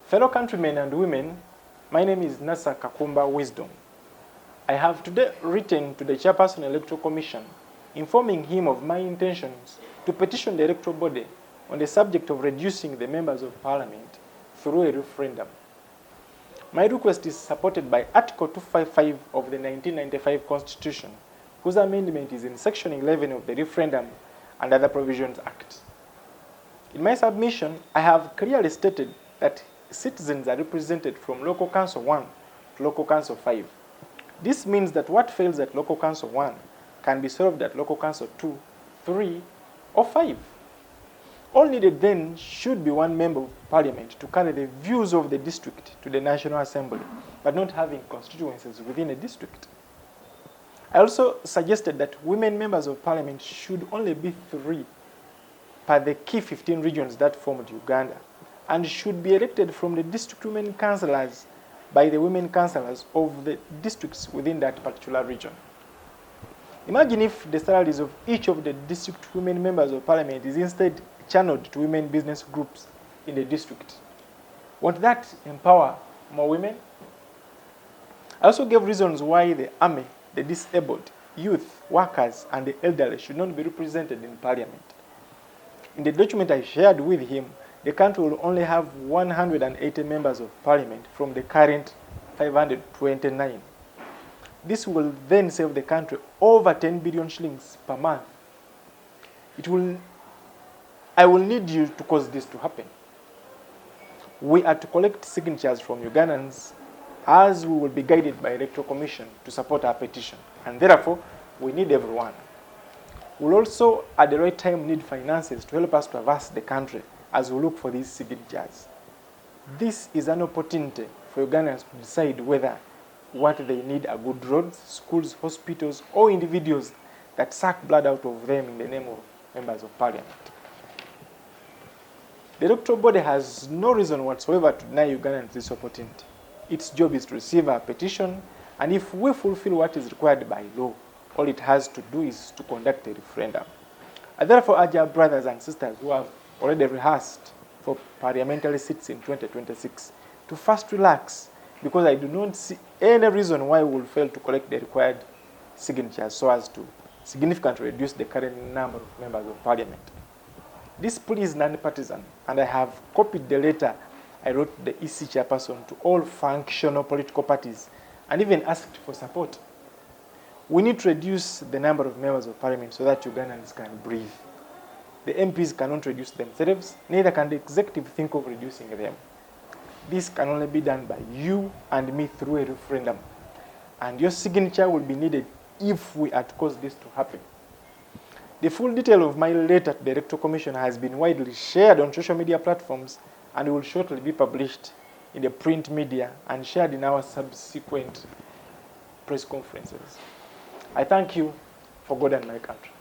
Fellow countrymen and women, my name is Nasa Kakumba Wisdom. I have today written to the Chairperson Electoral Commission informing him of my intentions to petition the electoral body on the subject of reducing the members of parliament through a referendum. My request is supported by Article 255 of the 1995 Constitution, whose amendment is in Section 11 of the Referendum and Other Provisions Act. In my submission, I have clearly stated that citizens are represented from Local Council 1 to Local Council 5. This means that what fails at Local Council 1 can be solved at Local Council 2, 3, or 5. All needed then should be one member of parliament to carry the views of the district to the National Assembly, but not having constituencies within a district. I also suggested that women members of parliament should only be 3 per the key 15 regions that formed Uganda, and should be elected from the district women councillors by the women councillors of the districts within that particular region. Imagine if the salaries of each of the district women members of parliament is instead channeled to women business groups in the district. Won't that empower more women? I also gave reasons why the army, the disabled, youth, workers, and the elderly should not be represented in parliament. In the document I shared with him, the country will only have 180 members of parliament from the current 529. This will then save the country over 10 billion shillings per month. I will need you to cause this to happen. We are to collect signatures from Ugandans as we will be guided by Electoral Commission to support our petition. And therefore, we need everyone. We'll also, at the right time, need finances to help us traverse the country as we look for these signatures. This is an opportunity for Ugandans to decide whether what they need are good roads, schools, hospitals, or individuals that suck blood out of them in the name of members of parliament. The electoral body has no reason whatsoever to deny Ugandans this opportunity. Its job is to receive our petition, and if we fulfill what is required by law, all it has to do is to conduct a referendum. I therefore urge our brothers and sisters who have already rehearsed for parliamentary seats in 2026 to first relax, because I do not see any reason why we will fail to collect the required signatures so as to significantly reduce the current number of members of parliament. This plea is non-partisan, and I have copied the letter I wrote to the EC chairperson to all functional political parties and even asked for support. We need to reduce the number of members of parliament so that Ugandans can breathe. The MPs cannot reduce themselves, neither can the executive think of reducing them. This can only be done by you and me through a referendum. And your signature will be needed if we are to cause this to happen. The full detail of my letter to the Electoral Commission has been widely shared on social media platforms and will shortly be published in the print media and shared in our subsequent press conferences. I thank you for God and my country.